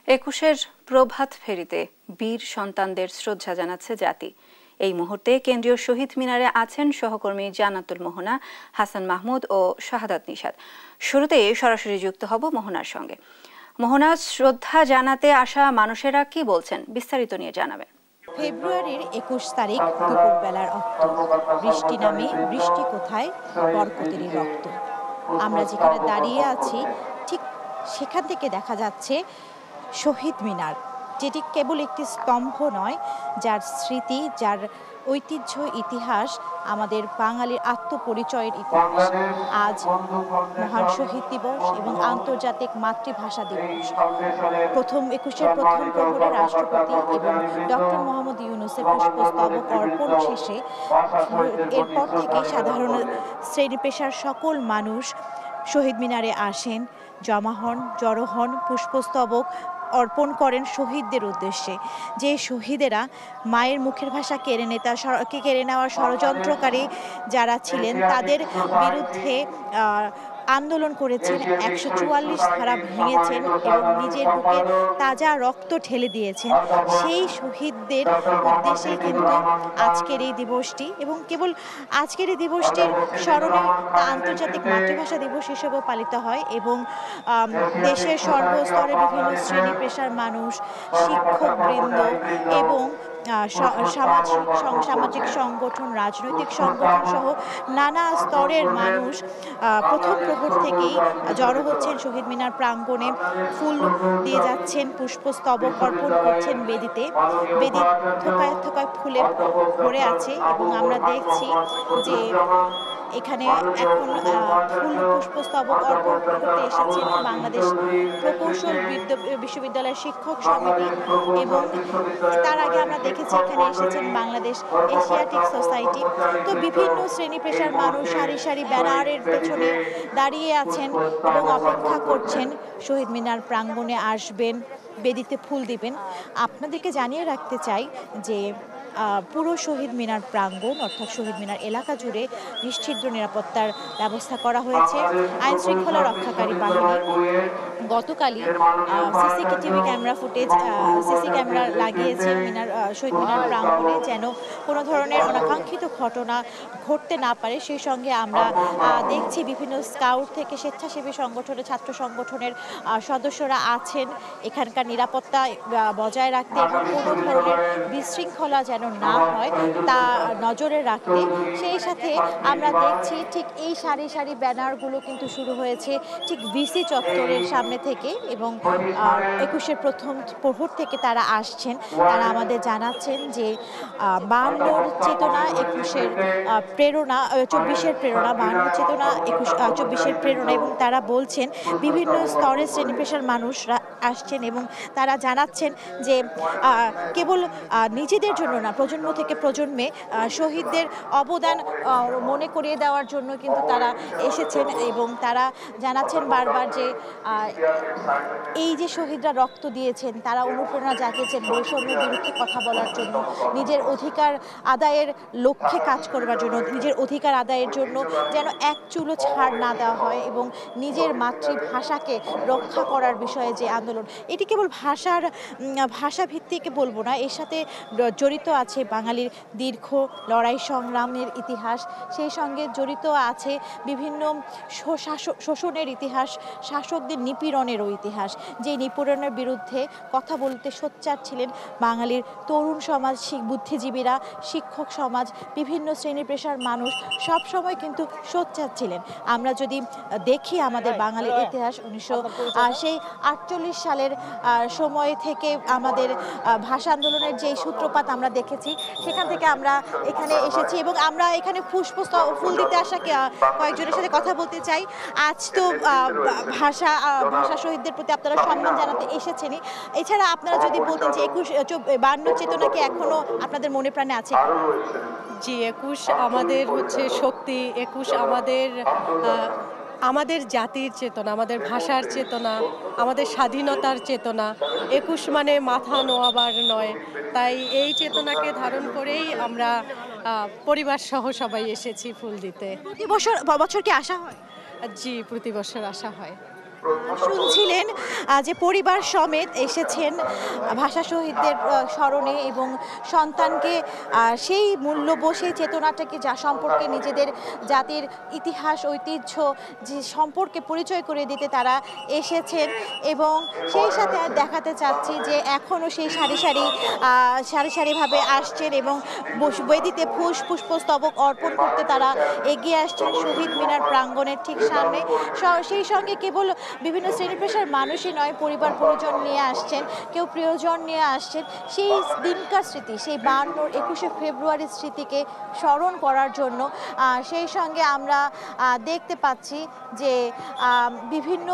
একুশের প্রভাত ফেরিতে বীর সন্তানদের শ্রদ্ধা জানাচ্ছে জাতি। এই মুহূর্তে কেন্দ্রীয় শহীদ মিনারে আছেন সহকর্মী জান্নাতুল মোহনা, হাসান মাহমুদ ও শাহাদাত নিশাত। শুরুতে সরাসরি যুক্ত হব মোহনার সঙ্গে। মোহনা, শ্রদ্ধা জানাতে আসা মানুষেরা কি বলছেন, বিস্তারিত নিয়ে জানাবেন। ফেব্রুয়ারির ২১ তারিখ দুপুরবেলার অক্ত, বৃষ্টি নামে বৃষ্টি কোথায়, বরকতেরই রক্ত। আমরা যেখানে দাঁড়িয়ে আছি ঠিক সেখান থেকে দেখা যাচ্ছে শহীদ মিনার, যেটি কেবল একটি স্তম্ভ নয়, যার স্মৃতি, যার ঐতিহ্য, ইতিহাস, আমাদের বাঙালির আত্মপরিচয়ের ইতিহাস। আজ মহান শহীদ দিবস এবং আন্তর্জাতিক মাতৃভাষা দিবস। একুশের প্রথম প্রহরে রাষ্ট্রপতি এবং ডক্টর মোহাম্মদ ইউনূসের পুষ্পস্তবক অর্পণ শেষে এরপর থেকে সাধারণ শ্রেণী পেশার সকল মানুষ শহীদ মিনারে আসেন, জমা হন, জড়ো হন, পুষ্পস্তবক অর্পণ করেন শহীদদের উদ্দেশ্যে। যে শহীদেরা মায়ের মুখের ভাষা কেড়ে নেওয়ার ষড়যন্ত্রকারী যারা ছিলেন, তাদের বিরুদ্ধে আন্দোলন করেছেন, ১৪৪ ধারা ভেঙেছেন এবং নিজের বুকে তাজা রক্ত ঢেলে দিয়েছেন, সেই শহীদদের উদ্দেশ্যেই কিন্তু আজকের এই দিবসটি। এবং কেবল আজকের এই দিবসটির স্মরণে আন্তর্জাতিক মাতৃভাষা দিবস হিসেবেও পালিত হয় এবং দেশের সর্বস্তরে বিভিন্ন শ্রেণী পেশার মানুষ, শিক্ষকবৃন্দ এবং সামাজিক সংগঠন, রাজনৈতিক সংগঠন সহ নানা স্তরের মানুষ প্রথম প্রহর থেকেই জড়ো হচ্ছেন শহীদ মিনার প্রাঙ্গণে, ফুল দিয়ে যাচ্ছেন, পুষ্পস্তবক অর্পণ করছেন বেদিতে। বেদি থোকায় থোকায় ফুলে ভরে আছে এবং আমরা দেখছি যে এখানে এখন ফুল পুষ্পস্তবক অর্পণ করতে এসেছেন বাংলাদেশ প্রকৌশল বিশ্ববিদ্যালয়ের শিক্ষক সমিতি এবং তার আগে আমরা দেখেছি এখানে এসেছেন বাংলাদেশ এশিয়াটিক সোসাইটি। তো বিভিন্ন শ্রেণী পেশার মানুষ সারি সারি ব্যানারের পেছনে দাঁড়িয়ে আছেন এবং অপেক্ষা করছেন শহীদ মিনার প্রাঙ্গণে আসবেন, বেদিতে ফুল দিবেন। আপনাদেরকে জানিয়ে রাখতে চাই যে পুরো শহীদ মিনার প্রাঙ্গণ অর্থাৎ শহীদ মিনার এলাকা জুড়ে নিশ্ছিদ্র নিরাপত্তার ব্যবস্থা করা হয়েছে। আইন শৃঙ্খলা রক্ষাকারী বাহিনী গতকালই CCTV camera footage, CC camera লাগিয়েছে শহীদ মিনার প্রাঙ্গণে, যেন কোনো ধরনের অনাকাঙ্ক্ষিত ঘটনা ঘটতে না পারে। সেই সঙ্গে আমরা দেখছি বিভিন্ন স্কাউট থেকে স্বেচ্ছাসেবী সংগঠনের, ছাত্র সংগঠনের সদস্যরা আছেন এখানকার নিরাপত্তা বজায় রাখতে এবং কোনো ধরনের বিশৃঙ্খলা যেন না হয় তা নজরে রাখতে। সেই সাথে আমরা দেখছি ঠিক এই সারি সারি ব্যানারগুলো কিন্তু শুরু হয়েছে ঠিক ভিসি চত্বরের সামনে থেকে এবং একুশের প্রথম প্রহর থেকে তারা আসছেন। তারা আমাদের জানাচ্ছেন যে ৫২ চেতনা, একুশের প্রেরণা, ২৪-এর প্রেরণা, ৫২ চেতনা, ২৪-এর প্রেরণা। এবং তারা বলছেন বিভিন্ন স্তরের শ্রেণী পেশার মানুষরা আসছেন এবং তারা জানাচ্ছেন যে কেবল নিজেদের জন্য না, প্রজন্ম থেকে প্রজন্মে শহীদদের অবদান মনে করিয়ে দেওয়ার জন্য কিন্তু তারা এসেছেন এবং তারা জানাচ্ছেন বারবার যে এই যে শহীদরা রক্ত দিয়েছেন, তারা অনুপ্রেরণা জাগিয়েছেন বৈষম্যের বিরুদ্ধে কথা বলার জন্য, নিজের অধিকার আদায়ের লক্ষ্যে কাজ করবার জন্য, নিজের অধিকার আদায়ের জন্য যেন এক চুলো ছাড় না দেওয়া হয় এবং নিজের মাতৃভাষাকে রক্ষা করার বিষয়ে যে আন্দোলন, এটি কেবল ভাষা ভিত্তিক বলবো না, এর সাথে জড়িত আছে বাঙালির দীর্ঘ লড়াই সংগ্রামের ইতিহাস, সেই সঙ্গে জড়িত আছে বিভিন্ন শোষণের ইতিহাস, শাসকদের নিপীড়নেরও ইতিহাস। যে নিপীড়নের বিরুদ্ধে কথা বলতে সোচ্চার ছিলেন বাঙালির তরুণ সমাজ, বুদ্ধিজীবীরা, শিক্ষক সমাজ, বিভিন্ন শ্রেণী পেশার মানুষ সব সময় কিন্তু সোচ্চার ছিলেন। আমরা যদি দেখি আমাদের বাঙালির ইতিহাস, 1948 সালের সময় থেকে আমাদের ভাষা আন্দোলনের যে সূত্রপাত আমরা দেখেছি, সেখান থেকে আমরা এখানে এসেছি এবং আমরা এখানে ফুল দিতে আসা কয়েকজনের সাথে কথা বলতে চাই। আজ তো ভাষা শহীদদের প্রতি আপনারা সম্মান জানাতে এসেছেনই, এছাড়া আপনারা যদি বলতেন যে ৫২ চেতনা কি এখনো আপনাদের মনে প্রাণে আছে? জি, ২১ আমাদের হচ্ছে শক্তি, ২১ আমাদের জাতির চেতনা, আমাদের ভাষার চেতনা, আমাদের স্বাধীনতার চেতনা। ২১ মানে মাথা নোয়াবার নয়, তাই এই চেতনাকে ধারণ করেই আমরা পরিবার সহ সবাই এসেছি ফুল দিতে। প্রতি বছর কি আসা হয়? জি, প্রতি বছর আসা হয়। শুনছিলেন যে পরিবার সমেত এসেছেন ভাষা শহীদদের স্মরণে এবং সন্তানকে সেই মূল্যবোধ সেই চেতনাটাকে যা সম্পর্কে নিজেদের জাতির ইতিহাস ঐতিহ্য যে সম্পর্কে পরিচয় করে দিতে তারা এসেছেন এবং সেই সাথে দেখাতে চাচ্ছি যে এখনও সেই সারি সারিভাবে আসছেন এবং বেদিতে পুষ্পস্তবক অর্পণ করতে তারা এগিয়ে আসছেন শহীদ মিনার প্রাঙ্গণের ঠিক সামনে। সেই সঙ্গে কেবল বিভিন্ন শ্রেণী পেশার মানুষই নয়, পরিবার পরিজন নিয়ে আসছেন, কেউ প্রিয়জন নিয়ে আসছেন সেই দিনকার স্মৃতি, সেই 21শে ফেব্রুয়ারির স্মৃতিকে স্মরণ করার জন্য। সেই সঙ্গে আমরা দেখতে পাচ্ছি যে বিভিন্ন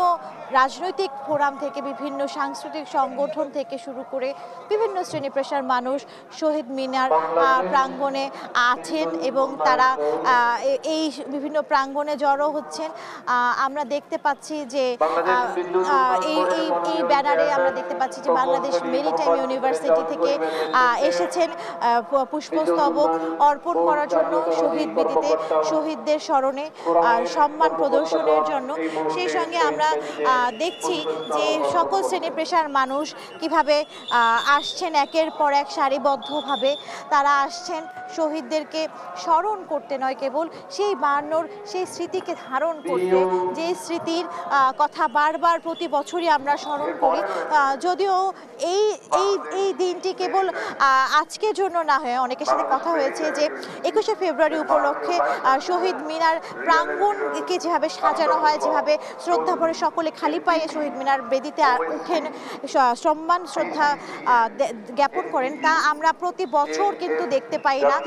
রাজনৈতিক ফোরাম থেকে বিভিন্ন সাংস্কৃতিক সংগঠন থেকে শুরু করে বিভিন্ন শ্রেণী পেশার মানুষ শহীদ মিনার প্রাঙ্গণে আছেন এবং তারা এই বিভিন্ন প্রাঙ্গণে জড়ো হচ্ছেন। আমরা দেখতে পাচ্ছি যে এই ব্যানারে আমরা দেখতে পাচ্ছি যে বাংলাদেশ মেরিটাইম ইউনিভার্সিটি থেকে এসেছেন পুষ্পস্তবক অর্পণ করার জন্য শহীদ বেদিতে শহীদদের স্মরণে সম্মান প্রদর্শনের জন্য। সেই সঙ্গে আমরা দেখছি যে সকল শ্রেণী পেশার মানুষ কিভাবে আসছেন একের পর এক সারিবদ্ধভাবে তারা আসছেন শহীদদেরকে স্মরণ করতে নয়, কেবল সেই 52 সেই স্মৃতিকে ধারণ করতে, যে স্মৃতির কথা বারবার প্রতি বছরই আমরা স্মরণ করি। যদিও এই দিনটি কেবল আজকের জন্য না হয়ে অনেকের সাথে কথা হয়েছে যে 21শে ফেব্রুয়ারি উপলক্ষে শহীদ মিনার প্রাঙ্গণকে যেভাবে সাজানো হয়, যেভাবে শ্রদ্ধা ভরে সকলে খালি পায়ে শহীদ মিনার বেদিতে উঠেন সম্মান শ্রদ্ধা জ্ঞাপন করেন, তা আমরা প্রতি বছর কিন্তু দেখতে পাই না।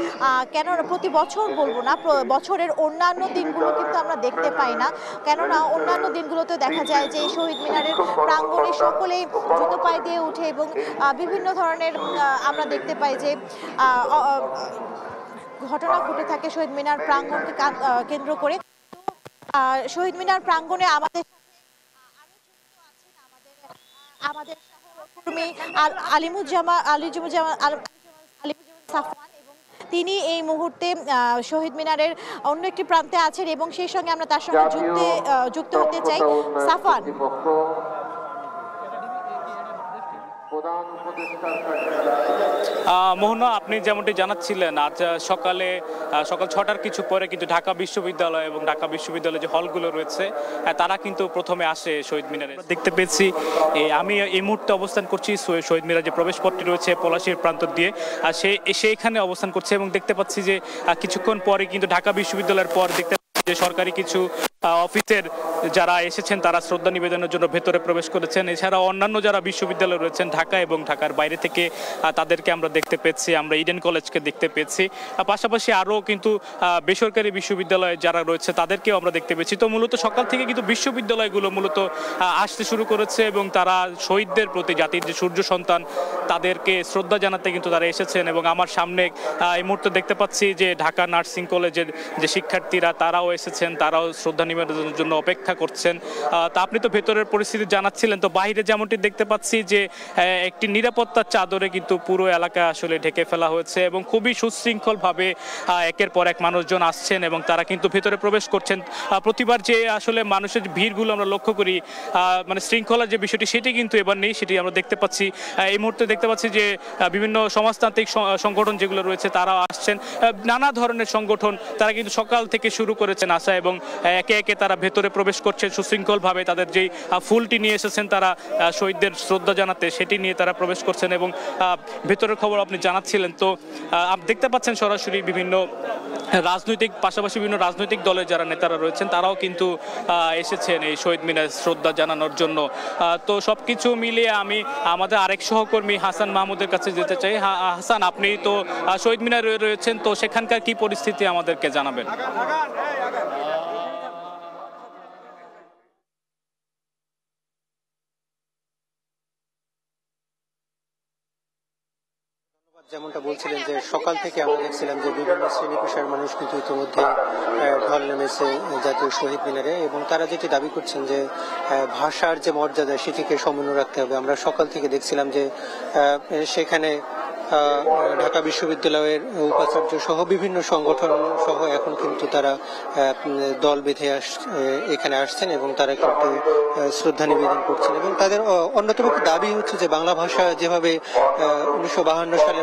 কেননা প্রতি বছর বলবো না, বছরের অন্যান্য দিনগুলো কিন্তু আমরা দেখতে পাই না, কেননা অন্যান্য দিনগুলোতে দেখা যায় যে শহীদ মিনারের প্রাঙ্গণে সকলেই জুতো পায়ে দিয়ে উঠে এবং বিভিন্ন ধরনের আমরা দেখতে পাই যে ঘটনা ঘটে থাকে শহীদ মিনার প্রাঙ্গণকে কেন্দ্র করে। শহীদ মিনার প্রাঙ্গণে আমাদের সহকর্মী আলিমুজ্জামান সাফওয়ান, এবং তিনি এই মুহূর্তে শহীদ মিনারের অন্য একটি প্রান্তে আছেন এবং সেই সঙ্গে আমরা তার সঙ্গে যুক্ত হতে চাই। সাফওয়ান, মোহনা, আপনি যেমনটি জানাচ্ছিলেন আজ সকাল 6টার কিছু পরে কিন্তু ঢাকা বিশ্ববিদ্যালয় এবং ঢাকা বিশ্ববিদ্যালয়ের যে হলগুলো রয়েছে তারা কিন্তু প্রথমে আসে শহীদ মিনারে। দেখতে পেয়েছি আমি এই মুহূর্তে অবস্থান করছি শহীদ মিনার যে প্রবেশপথটি রয়েছে পলাশীর প্রান্ত দিয়ে, সেইখানে অবস্থান করছে এবং দেখতে পাচ্ছি যে কিছুক্ষণ পরে কিন্তু ঢাকা বিশ্ববিদ্যালয়ের পর দেখতে যে সরকারি কিছু অফিসের যারা এসেছেন তারা শ্রদ্ধা নিবেদনের জন্য ভেতরে প্রবেশ করেছেন। এছাড়াও অন্যান্য যারা বিশ্ববিদ্যালয় রয়েছেন ঢাকা এবং ঢাকার বাইরে থেকে তাদেরকে আমরা দেখতে পেয়েছি, আমরা ইডেন কলেজকে দেখতে পেয়েছি, পাশাপাশি আরও কিন্তু বেসরকারি বিশ্ববিদ্যালয় যারা রয়েছে তাদেরকেও আমরা দেখতে পেয়েছি। তো মূলত সকাল থেকে কিন্তু বিশ্ববিদ্যালয়গুলো মূলত আসতে শুরু করেছে এবং তারা শহীদদের প্রতি, জাতির যে সূর্য সন্তান, তাদেরকে শ্রদ্ধা জানাতে কিন্তু তারা এসেছেন। এবং আমার সামনে এই মুহূর্তে দেখতে পাচ্ছি যে ঢাকা নার্সিং কলেজের যে শিক্ষার্থীরা তারাও এসেছেন, তারাও শ্রদ্ধা নিবেদনের জন্য অপেক্ষা করছেন। তা আপনি তো ভেতরের পরিস্থিতি জানাচ্ছিলেন, তো বাইরে যেমনটি দেখতে পাচ্ছি যে একটি নিরাপত্তার চাদরে কিন্তু পুরো এলাকা আসলে ঢেকে ফেলা হয়েছে এবং খুবই সুশৃঙ্খলভাবে একের পর এক মানুষজন আসছেন এবং তারা কিন্তু ভেতরে প্রবেশ করছেন। প্রতিবার যে আসলে মানুষের ভিড়গুলো আমরা লক্ষ্য করি, মানে শৃঙ্খলার যে বিষয়টি সেটি কিন্তু এবার নেই, সেটি আমরা দেখতে পাচ্ছি। এই মুহূর্তে দেখতে পাচ্ছি যে বিভিন্ন সমাজতান্ত্রিক সংগঠন যেগুলো রয়েছে তারাও আসছেন, নানা ধরনের সংগঠন তারা কিন্তু সকাল থেকে শুরু করেছেন আসা এবং একে একে তারা ভেতরে প্রবেশ করছেন সুশৃঙ্খলভাবে। তাদের যেই ফুলটি নিয়ে এসেছেন তারা শহীদদের শ্রদ্ধা জানাতে, সেটি নিয়ে তারা প্রবেশ করছেন এবং ভেতরের খবর আপনি জানাচ্ছিলেন। তো দেখতে পাচ্ছেন সরাসরি বিভিন্ন রাজনৈতিক, পাশাপাশি বিভিন্ন রাজনৈতিক দলের যারা নেতারা রয়েছেন তারাও কিন্তু এসেছেন এই শহীদ মিনার শ্রদ্ধা জানানোর জন্য। তো সব কিছু মিলিয়ে আমি আমাদের আরেক সহকর্মী হাসান মাহমুদের কাছে যেতে চাই। হাসান, আপনি তো শহীদ মিনারে রয়েছেন, তো সেখানকার কি পরিস্থিতি আমাদেরকে জানাবেন। যেমনটা বলছিলেন যে সকাল থেকে আমরা দেখছিলাম যে বিভিন্ন শ্রেণী পেশার মানুষ কিন্তু ইতিমধ্যে ঢল নেমেছে জাতীয় শহীদ মিনারে এবং তারা যেটি দাবি করছেন যে ভাষার যে মর্যাদা সেটিকে সমুন্নত রাখতে হবে। আমরা সকাল থেকে দেখছিলাম যে সেখানে ঢাকা বিশ্ববিদ্যালয়ের উপাচার্য সহ বিভিন্ন সংগঠন সহ এখন কিন্তু তারা দল বেঁধে এখানে আসছেন এবং তারা কিন্তু শ্রদ্ধা নিবেদন করছেন এবং তাদের অন্যতম একটি দাবি হচ্ছে যে বাংলা ভাষা যেভাবে 1952 সালে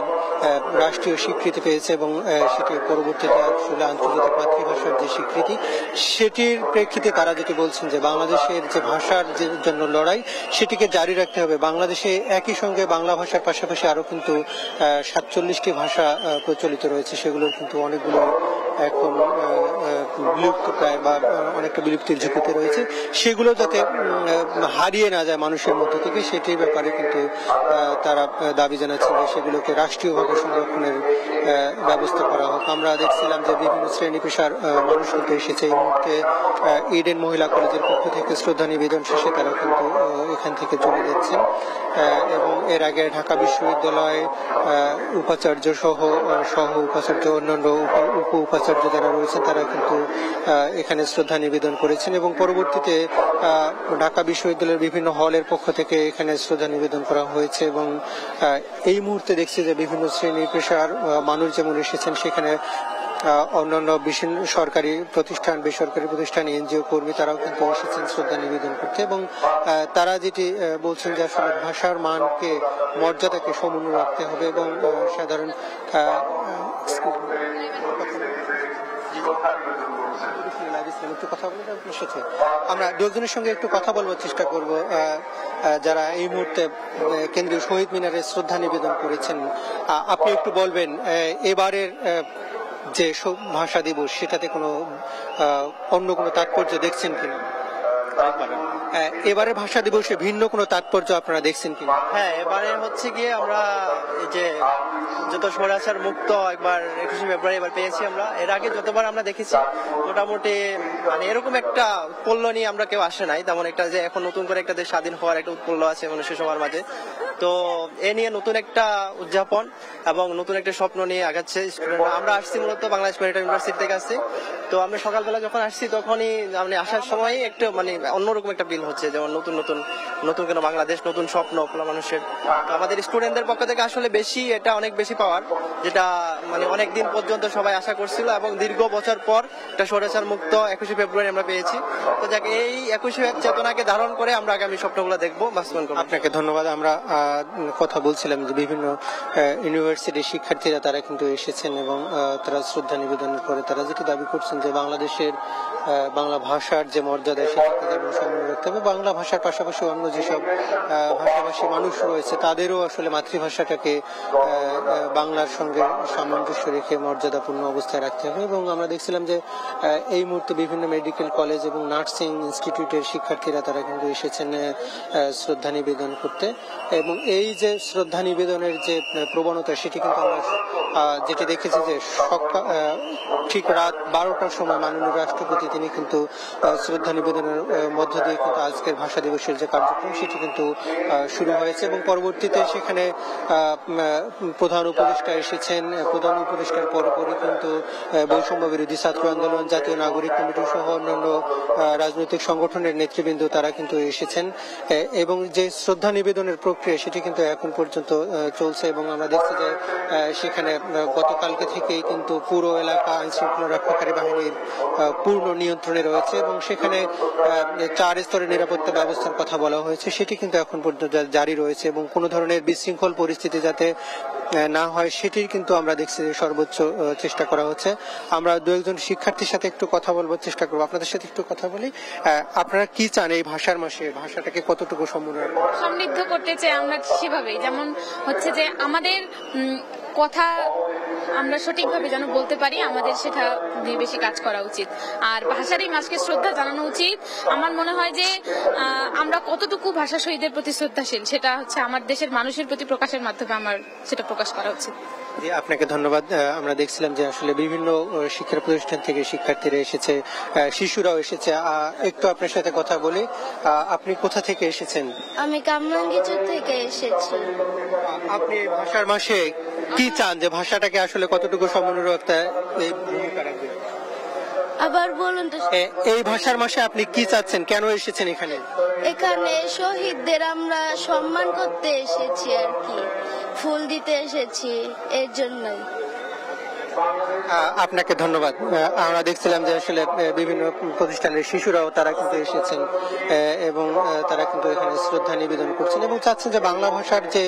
রাষ্ট্রীয় স্বীকৃতি পেয়েছে এবং সেটি পরবর্তীতে আসলে আন্তর্জাতিক মাতৃভাষার যে স্বীকৃতি, সেটির প্রেক্ষিতে তারা যেটি বলছেন যে বাংলাদেশের যে ভাষার জন্য লড়াই সেটিকে জারি রাখতে হবে। বাংলাদেশে একই সঙ্গে বাংলা ভাষার পাশাপাশি আরো কিন্তু 47টি ভাষা প্রচলিত রয়েছে, সেগুলোর কিন্তু অনেকগুলো এখন বিলুপ্ত প্রায় বা অনেকটা বিলুপ্তির ঝুঁকিতে রয়েছে, সেগুলো যাতে হারিয়ে না যায় মানুষের মধ্যে থেকে, সেটির ব্যাপারে কিন্তু তারা দাবি জানাচ্ছেন যে সেগুলোকে রাষ্ট্রীয়ভাবে সংরক্ষণের ব্যবস্থা করা হোক। আমরা দেখছিলাম যে বিভিন্ন শ্রেণী পেশার মানুষ কিন্তু এসেছে। এই মুহূর্তে ইডেন মহিলা কলেজের পক্ষ থেকে শ্রদ্ধা নিবেদন শেষে তারা কিন্তু এখান থেকে চলে যাচ্ছেন এবং এর আগে ঢাকা বিশ্ববিদ্যালয় উপাচার্য সহ উপাচার্য অন্যান্য উপ উপাচার্য যারা রয়েছেন তারা কিন্তু এখানে শ্রদ্ধা নিবেদন করেছেন এবং পরবর্তীতে ঢাকা বিশ্ববিদ্যালয়ের বিভিন্ন হলের পক্ষ থেকে এখানে শ্রদ্ধা নিবেদন করা হয়েছে এবং এই মুহূর্তে দেখছি যে বিভিন্ন শ্রেণী পেশার মানুষ যেমন এসেছেন, সেখানে অন্যান্য সরকারি প্রতিষ্ঠান, বেসরকারি প্রতিষ্ঠান, এনজিও কর্মী তারাও কিন্তু এসেছেন শ্রদ্ধা নিবেদন করতে এবং তারা যেটি বলছেন যে আসলে ভাষার মানকে, মর্যাদাকে সমুন্নত রাখতে হবে এবং সাধারণ একটু কথা বলবো আপনার সাথে। আমরা দুজনের সঙ্গে একটু কথা বলবার চেষ্টা করব যারা এই মুহূর্তে কেন্দ্রীয় শহীদ মিনারে শ্রদ্ধা নিবেদন করেছেন। আপনি একটু বলবেন এবারের যে ভাষা দিবস সেটাতে কোনো অন্য কোনো তাৎপর্য দেখছেন কিনা? এবারে ভাষা দিবসে ভিন্ন কোনো তাৎপর্য আপনারা দেখছেন কিনা? হ্যাঁ, এবারে হচ্ছে গিয়ে আমরা এই যে যত স্বৈরাচার মুক্ত একবার 21শে ফেব্রুয়ারি এবার পেয়েছি আমরা। এর আগে যতবার আমরা দেখেছি মোটামুটি মানে এরকম একটা উৎপল্ল নিয়ে আমরা কেউ আসে নাই, তেমন একটা যে এখন নতুন করে একটা দেশ স্বাধীন হওয়ার একটা উৎপল্ল আছে মানুষের সবার মাঝে। তো এ নিয়ে নতুন একটা উদযাপন এবং নতুন একটা স্বপ্ন নিয়ে আগাচ্ছে স্টুডেন্টরা। আমরা আসছি মূলত বাংলাদেশ মেরিটাইম ইউনিভার্সিটি থেকে আসছি। তো আমরা সকালবেলা যখন আসছি তখনই মানে আসার সময় একটা মানে অন্যরকম একটা ফিল হচ্ছে, যেমন নতুন কেন বাংলাদেশ, নতুন স্বপ্ন মানুষের। আমাদের স্টুডেন্টদের পক্ষ থেকে আসলে এটা অনেক বেশি পাওয়ার, যেটা মানে অনেকদিন পর্যন্ত সবাই আশা করছিল এবং দীর্ঘ বছর পর একটা স্বৈরাচার মুক্ত 21শে ফেব্রুয়ারি আমরা পেয়েছি। তো যাক, এই 21শে চেতনাকে ধারণ করে আমরা আগামী স্বপ্নগুলো দেখবো, বাস্তবায়ন করবো। আপনাকে ধন্যবাদ। আমরা কথা বলছিলাম যে বিভিন্ন ইউনিভার্সিটির শিক্ষার্থীরা তারা কিন্তু এসেছেন এবং তারা শ্রদ্ধা নিবেদনের পরে তারা যেটি দাবি করছেন যে বাংলাদেশের বাংলা ভাষার যে মর্যাদা সেটাকে যেমন সমুন্নত রাখতে হবে, বাংলা ভাষার পাশাপাশি অন্য যেসব ভাষাভাষী মানুষ রয়েছে তাদেরও আসলে মাতৃভাষাটাকে বাংলার সঙ্গে সামঞ্জস্য রেখে মর্যাদাপূর্ণ অবস্থায় রাখতে হবে। এবং আমরা দেখছিলাম যে এই মুহূর্তে বিভিন্ন মেডিকেল কলেজ এবং নার্সিং ইনস্টিটিউটের শিক্ষার্থীরা তারা কিন্তু এসেছেন শ্রদ্ধা নিবেদন করতে এবং এই যে শ্রদ্ধা নিবেদনের যে প্রবণতা সেটি কিন্তু আমরা যেটি দেখেছি যে ঠিক রাত 12টার সময় মাননীয় রাষ্ট্রপতি তিনি কিন্তু শ্রদ্ধা নিবেদনের মধ্য দিয়ে কিন্তু আজকের ভাষা দিবসের যে কার্যক্রম সেটি কিন্তু শুরু হয়েছে এবং পরবর্তীতে সেখানে প্রধান উপদেষ্টা এসেছেন। প্রধান উপদেষ্টার পরপরই কিন্তু বৈষম্য বিরোধী ছাত্র আন্দোলন, জাতীয় নাগরিক কমিটি সহ অন্যান্য রাজনৈতিক সংগঠনের নেতৃবৃন্দ তারা কিন্তু এসেছেন এবং যে শ্রদ্ধা নিবেদনের প্রক্রিয়া সেটি কিন্তু এখন পর্যন্ত চলছে এবং আমরা দেখছি যে সেখানে গতকালকে থেকেই কিন্তু পুরো এলাকা আইন শৃঙ্খলা রক্ষাকারী বাহিনীর পূর্ণ নিয়ন্ত্রণে রয়েছে এবং সেখানে 4 স্তরের নিরাপত্তা ব্যবস্থার কথা বলা হয়েছে, সেটি কিন্তু এখন পর্যন্ত জারি রয়েছে এবং কোনো ধরনের বিশৃঙ্খল পরিস্থিতি যাতে না হয় সেটির কিন্তু আমরা দেখছি যে সর্বোচ্চ চেষ্টা করা হচ্ছে। আমরা দু একজন শিক্ষার্থীর সাথে একটু কথা বলবার চেষ্টা করবো, আপনাদের সাথে একটু কথা বলি। আপনারা কি চান এই ভাষার মাসে ভাষাটাকে কতটুকু সমৃদ্ধ করতে চাই? আমরা সেভাবেই, যেমন হচ্ছে যে আমাদের কথা আমরা সঠিকভাবে যেন বলতে পারি, আমাদের সেটা নিয়ে বেশি কাজ করা উচিত। আর ভাষার এই মাসকে শ্রদ্ধা জানানো উচিত। আমার মনে হয় যে আমরা কতটুকু ভাষা শহীদের প্রতি শ্রদ্ধাশীল সেটা হচ্ছে আমার দেশের মানুষের প্রতি প্রকাশের মাধ্যমে আমার সেটা প্রকাশ করা উচিত। আপনাকে ধন্যবাদ। আমরা দেখছিলাম যে আসলে বিভিন্ন শিক্ষা প্রতিষ্ঠান থেকে শিক্ষার্থীরা এসেছে, শিশুরাও এসেছে। একটু আপনার সাথে কথা বলি, আপনি কোথা থেকে এসেছেন? আমি কামরাঙ্গীরচর থেকে এসেছি। আপনি ভাষার মাসে কি চান যে ভাষাটাকে আসলে কতটুকু সমুন্নত রাখতে এই ভূমিকা রাখবে? আবার বলুন তো। এই ভাষার মাসে আপনি কি চাচ্ছেন, কেন এসেছেন এখানে? এখানে শহীদদের আমরা সম্মান করতে এসেছি আর কি, ফুল দিতে এসেছি, এর জন্যই। আপনাকে ধন্যবাদ। আমরা দেখছিলাম যে আসলে বিভিন্ন প্রতিষ্ঠানের শিশুরাও তারা কিন্তু এসেছেন এবং তারা কিন্তু এখানে শ্রদ্ধা নিবেদন করছেন এবং চাচ্ছেন যে বাংলা ভাষার যে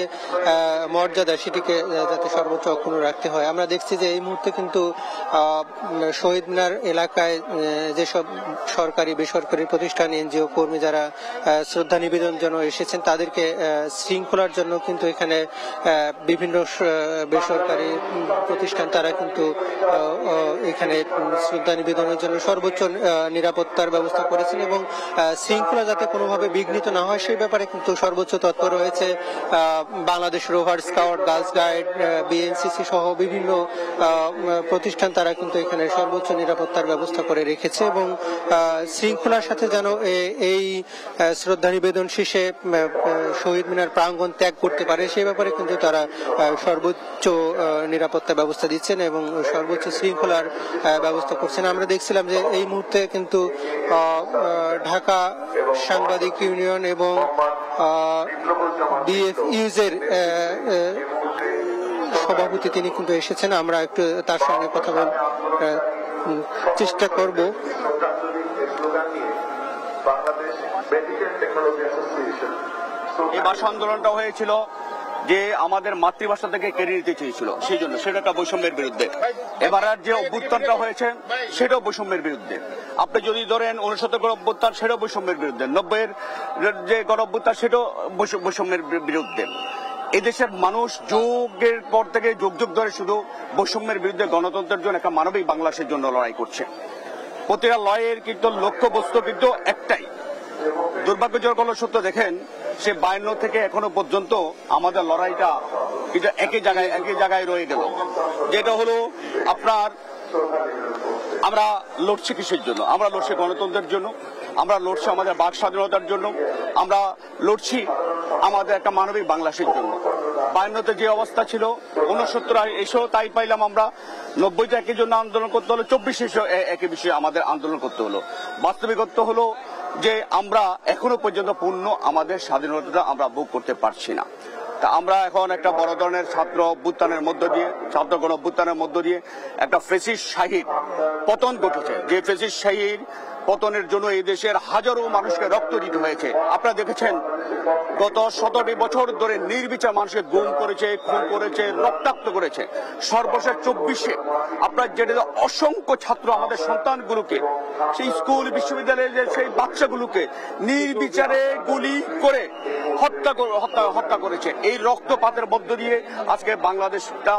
মর্যাদা সেটিকে যাতে সর্বোচ্চ অক্ষুণ্ণ রাখতে হয়। আমরা দেখছি যে এই মুহূর্তে কিন্তু শহীদ মিনার এলাকায় যেসব সরকারি বেসরকারি প্রতিষ্ঠান এনজিও কর্মী যারা শ্রদ্ধা নিবেদন জন্য এসেছেন তাদেরকে শৃঙ্খলার জন্য কিন্তু এখানে বিভিন্ন বেসরকারি প্রতিষ্ঠান তারা কিন্তু এখানে শ্রদ্ধা নিবেদনের জন্য সর্বোচ্চ নিরাপত্তার ব্যবস্থা করেছেন এবং শৃঙ্খলা যাতে কোনোভাবে বিঘ্নিত না হয় সেই ব্যাপারে কিন্তু সর্বোচ্চ তৎপর রয়েছে Bangladesh rover scout, girls guide, BNCC সহ বিভিন্ন প্রতিষ্ঠান তারা কিন্তু এখানে সর্বোচ্চ নিরাপত্তার ব্যবস্থা করে রেখেছে এবং শৃঙ্খলার সাথে যেন এই শ্রদ্ধা নিবেদন শেষে শহীদ মিনার প্রাঙ্গণ ত্যাগ করতে পারে সেই ব্যাপারে কিন্তু তারা সর্বোচ্চ নিরাপত্তা ব্যবস্থা দিচ্ছেন এবং সর্বোচ্চ শৃঙ্খলার ব্যবস্থা করছেন। আমরা দেখছিলাম যে এই মুহূর্তে কিন্তু ঢাকা সাংবাদিক ইউনিয়ন এবং বিএফইউজ এর সভাপতি তিনি কিন্তু এসেছেন। আমরা একটু তার সঙ্গে কথা বলার চেষ্টা করব। এই ভাষা আন্দোলনটা হয়েছিল যে আমাদের মাতৃভাষা থেকে কেড়ে নিতে চেয়েছিল, সেই জন্য সেটা একটা বৈষম্যের বিরুদ্ধে। এবার যে অভ্যুত্থানটা হয়েছে সেটাও বৈষম্যের বিরুদ্ধে। আপনি যদি ধরেন 69 গণ অভ্যুত্থান সেটাও বৈষম্যের বিরুদ্ধে, 90-এর যে গণ অভ্যুত্থান সেটাও বৈষম্যের বিরুদ্ধে। এদেশের মানুষ যুগের পর থেকে যুগ যুগ ধরে শুধু বৈষম্যের বিরুদ্ধে গণতন্ত্রের জন্য একটা মানবিক বাংলাদেশের জন্য লড়াই করছে। প্রতিটা লড়াইয়ের কিন্তু লক্ষ্যবস্তু কিন্তু একটাই। দুর্ভাগ্যজনক হলো সত্য, দেখেন সে 52 থেকে এখনো পর্যন্ত আমাদের লড়াইটা কিন্তু একই জায়গায় রয়ে গেল। যেটা হলো আপনার আমরা লড়ছি কিসের জন্য? আমরা লড়ছি গণতন্ত্রের জন্য, আমরা লড়ছি আমাদের বাক স্বাধীনতার জন্য, আমরা লড়ছি আমাদের একটা মানবিক বাংলাদেশের জন্য। 52-তে যে অবস্থা ছিল 69 এসেও তাই পাইলাম আমরা। 90-তে একই জন্য আন্দোলন করতে হলো, 24 এসেও একই বিষয়ে আমাদের আন্দোলন করতে হলো। বাস্তবিকতা হলো যে আমরা এখনো পর্যন্ত পূর্ণ আমাদের স্বাধীনতাটা আমরা ভোগ করতে পারছি না। তা আমরা এখন একটা বড় ধরনের ছাত্র অভ্যুত্থানের মধ্য দিয়ে, ছাত্র গণ অভ্যুত্থানের মধ্য দিয়ে একটা ফ্যাসিস্ট শাহীর পতন ঘটেছে। যে ফ্যাসিস্ট শাহীর পতনের জন্য এই দেশের হাজারো মানুষকে রক্ত দিতে হয়েছে। আপনারা দেখেছেন গত 17 বছর ধরে নির্বিচার মানুষকে গুম করেছে, খুন করেছে, রক্তাক্ত করেছে। সর্বশেষ 24-এ আপনারা যেটা অসংখ্য ছাত্র আমাদের সন্তানগুলোকে, সেই স্কুল বিশ্ববিদ্যালয়ের সেই বাচ্চাগুলোকে নির্বিচারে গুলি করে হত্যা করেছে। এই রক্তপাতের মধ্য দিয়ে আজকে বাংলাদেশটা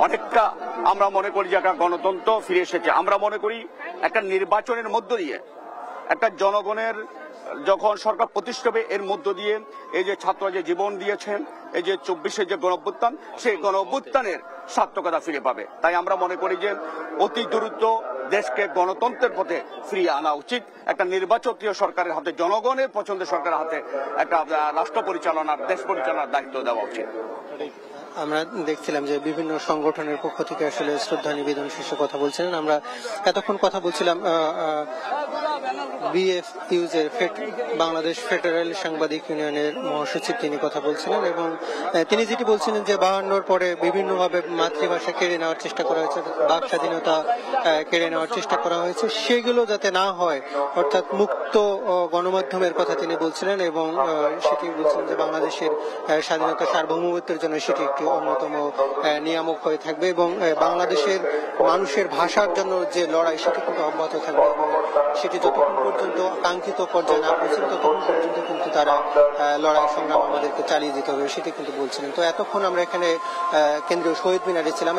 অনেকটা আমরা মনে করি যে একটা গণতন্ত্র ফিরে এসেছে। আমরা মনে করি একটা নির্বাচনের মধ্য দিয়ে একটা জনগণের যখন সরকার প্রতিষ্ঠা হবে এর মধ্য দিয়ে এই যে ছাত্ররা যে জীবন দিয়েছেন, এই যে 24-এর যে গণঅভ্যুত্থান, সেই গণঅভ্যুত্থানের সার্থকতা ফিরে পাবে। তাই আমরা মনে করি যে অতি দ্রুত দেশকে গণতন্ত্রের পথে ফিরিয়ে আনা উচিত। একটা নির্বাচনীয় সরকারের হাতে, জনগণের পছন্দের সরকারের হাতে একটা রাষ্ট্র পরিচালনার, দেশ পরিচালনার দায়িত্ব দেওয়া উচিত। আমরা দেখছিলাম যে বিভিন্ন সংগঠনের পক্ষ থেকে আসলে শ্রদ্ধা নিবেদন শেষে কথা বলছিলেন। আমরা এতক্ষণ কথা বলছিলাম বিএফইউজ এর বাংলাদেশ ফেডারেল সাংবাদিক ইউনিয়নের মহাসচিব, তিনি কথা বলছিলেন এবং তিনি যেটি বলছিলেন যে 52-র পরে বিভিন্নভাবে মাতৃভাষা কেড়ে নেওয়ার চেষ্টা করা হয়েছে, বাক স্বাধীনতা কেড়ে নেওয়ার চেষ্টা করা হয়েছে, সেগুলো যাতে না হয়, অর্থাৎ মুক্ত গণমাধ্যমের কথা তিনি বলছিলেন এবং সেটি বলছিলেন যে বাংলাদেশের স্বাধীনতা সার্বভৌমত্বের জন্য সেটি একটি অন্যতম নিয়ামক হয়ে থাকবে এবং বাংলাদেশের মানুষের ভাষার জন্য যে লড়াই সেটি কিন্তু অব্যাহত থাকবে এবং সেটি যতক্ষণ পর্যন্ত কাঙ্ক্ষিত পর্যায়ে না পৌঁছে ততক্ষণ পর্যন্ত কিন্তু তারা লড়াই সংগ্রাম আমাদেরকে চালিয়ে যেতে হবে সেটি কিন্তু বলছিলেন। তো এতক্ষণ আমরা এখানে কেন্দ্রীয় শহীদ মিনারে ছিলাম।